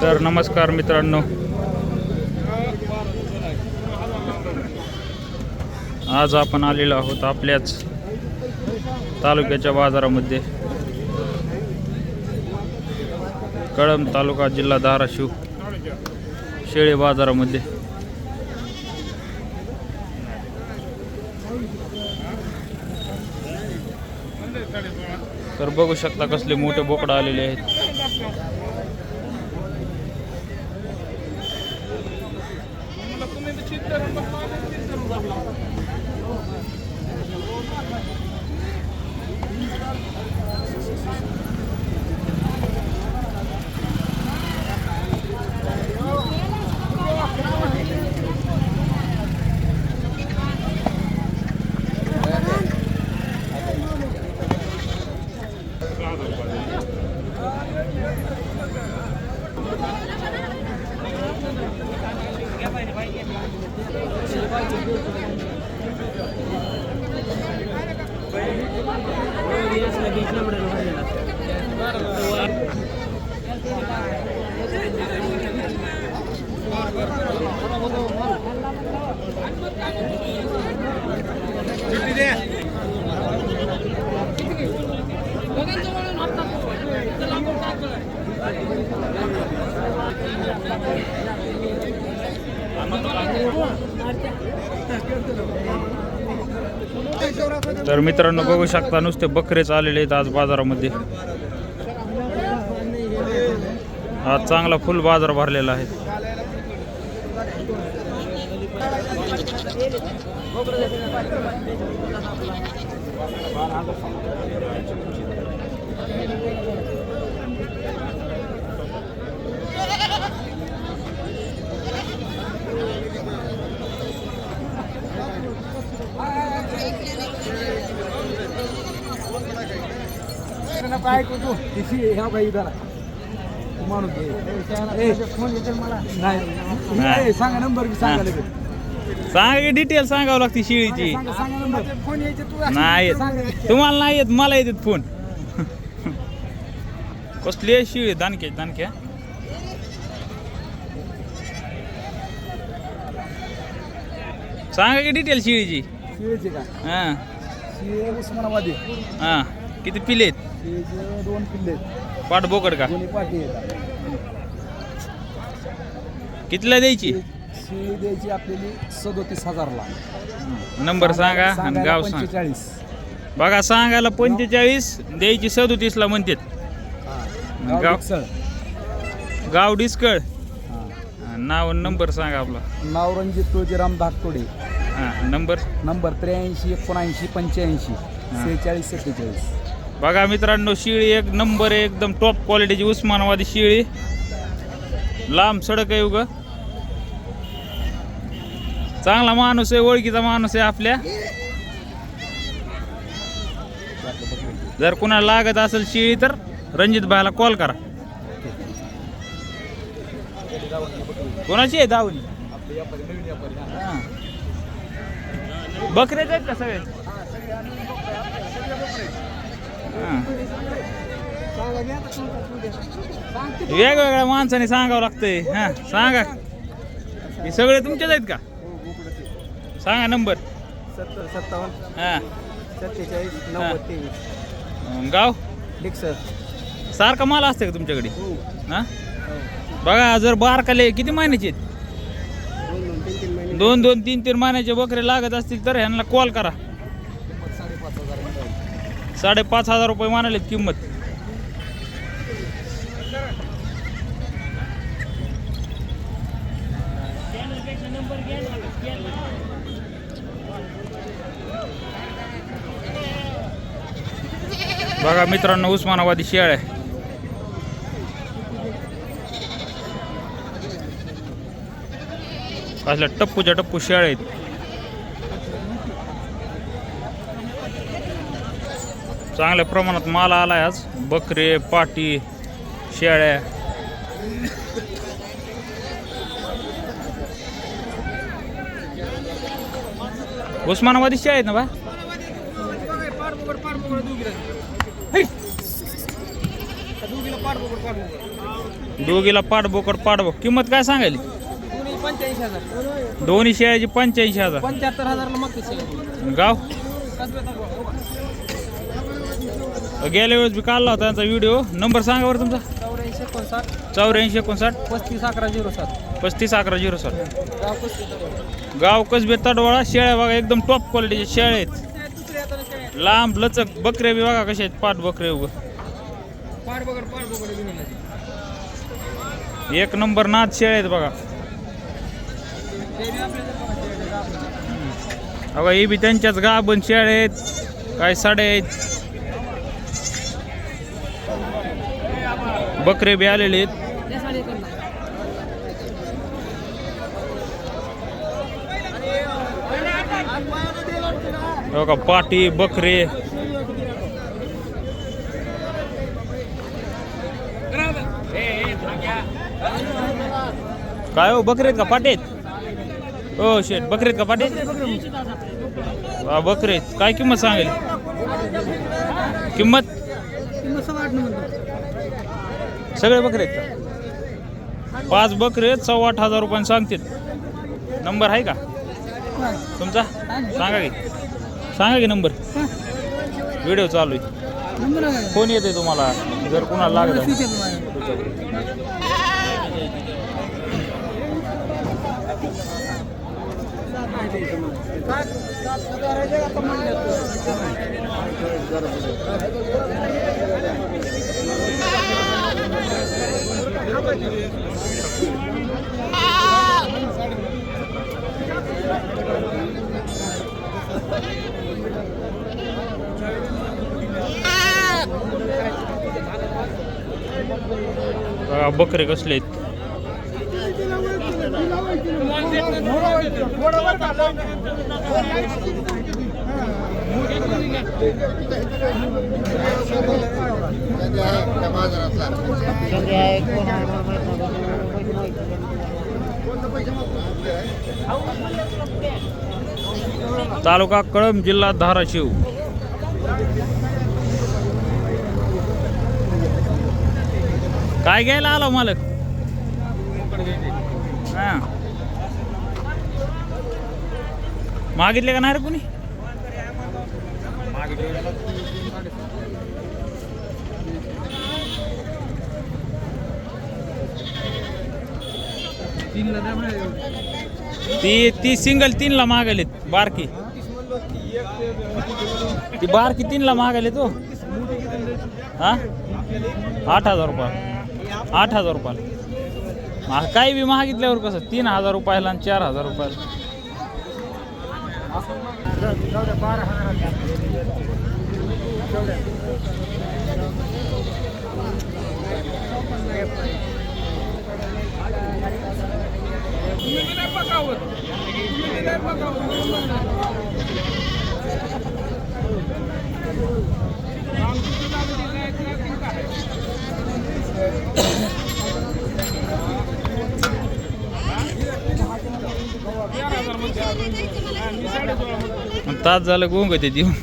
तर नमस्कार मित्रांनो, आज आपण आलेलो आहोत आपल्याच तालुक्याच्या बाजारामध्ये, कळंब तालुका जिल्हा धाराशिव शेळी बाजारामध्ये। तर बघू शकता कसले मोठे बोकडे आलेले आहेत। तर मित्रांनो बघू शकता नुसते बकरेच आलेले आहेत आज बाजारामध्ये। आज चांगला फुल बाजार भरलेला आहे। काय करतो तिची ह्या काही जरा माणूस नाही सांगा नंबर सांगा लगेच सांगा की डिटेल सांगावं लागते शिळीची। सांगा नंबर फोन यायचे तू नाही येत तुम्हाला, नाही येत मला येतात फोन। कसली आहे शिळी? दानक्या दानक्या सांगा की डिटेल शिळीची। शिळेचे का? हां शिळे उस्मानाबादी। हां किती पिले आहेत? शिळेचे 2 पिल्ले पाठ बोकड का? दोन्ही पाठी आहेत। कितीला द्यायची? शिळी द्यायची आपल्याला 37,000 ला। नंबर सांगा आणि गाव सांगा। 45 बघा सांगायला 45 द्यायची 37 ला म्हणतात। गाव डिस्कळ। नाव नंबर सांगा आपला। नाव रणजित तुळजीराम धाकतोडे। हां नंबर 83 79 85 46 47। बघा मित्रांनो शिळी एक नंबर आहे, एकदम टॉप क्वालिटीची उस्मानाबादी शिळी। लांब सडक आहे उगा, चांगला माणूस आहे, ओळखीचा माणूस आहे आपल्या। जर कुणाला लागत असेल शिळी तर रणजित भाईला कॉल करा। कोणाची आहे दावणी? बकरेच आहेत का सगळे? वेगवेगळ्या माणसाने सांगावं लागतंय। हा सांगा, हे सगळे तुमचेच आहेत का? सांगा नंबर। 70 57 हां 47 90 23। गाव डिक्सर। सारखा माल असते का तुमच्याकडे? हां बघा जर बारकाले किती महिन्याचे आहेत? 2-2 3-3 महिन्याचे बकरे लागत असतील तर ह्यांना कॉल करा। 5,500 रुपये म्हणाले किंमत। बघा मित्रांनो उस्मानाबादी शेळ्या असल्या टप्पूच्या टप्पू शेळ्या आहेत। चांगल्या प्रमाणात माल आलाय आज। बकरे, पाटी, शेळ्या। उस्मानाबादी शेळ्या आहेत ना बा? दोघीला पाठ बोकड किंमत काय सांगायली? 85,000. दोन्ही शेळ्याची 85,000. 75,000 मागते शेळी. गाव गेल्या वेळेस बी काढला होता त्यांचा व्हिडिओ. नंबर सांगा बरं तुमचा. 84 59 35 11 07. गाव कसबे तडवाळा. शेळ्या बघा एकदम टॉप क्वालिटीचे शेळ्या आहेत. लांब लचक. बकरे बी बघा कसे आहेत. पाठ बकरे उभं एक नंबर नाद शेळ्या आहेत बघा. बघा हे बी त्यांच्याच गाभण शेळ्या आहेत. काय साडे आहेत. बकरे बी आलेले आहेत. बघा पाटी बकरे. काय हो बकरे आहेत का पाटे आहेत? हो शेट बकरे आहेत का पाटे? बकरे आहेत. काय किंमत सांगेल? किंमत सगळे बकरे आहेत का? 5 बकरे आहेत. 8,500 रुपयाने सांगतील. नंबर आहे का तुमचा? सांगा की नंबर. व्हिडिओ चालू आहे. फोन येते तुम्हाला जर कुणाला लागत. बकरे कसले आहेत? तालुका कळंब जिल्हा धाराशिव. काय घ्यायला आला मालक? हा मागितले का नाही रे कुणी? ती सिंगल 3ला मागायलेत. बारकी ती बारकी 3ला मागायले तो. हा 8,000 रुपये. 8,000 रुपयाला काही बी मागितल्यावर कसं 3,000 रुपयाला आणि 4,000 रुपयाला. तास झालं गोंग ते देऊन.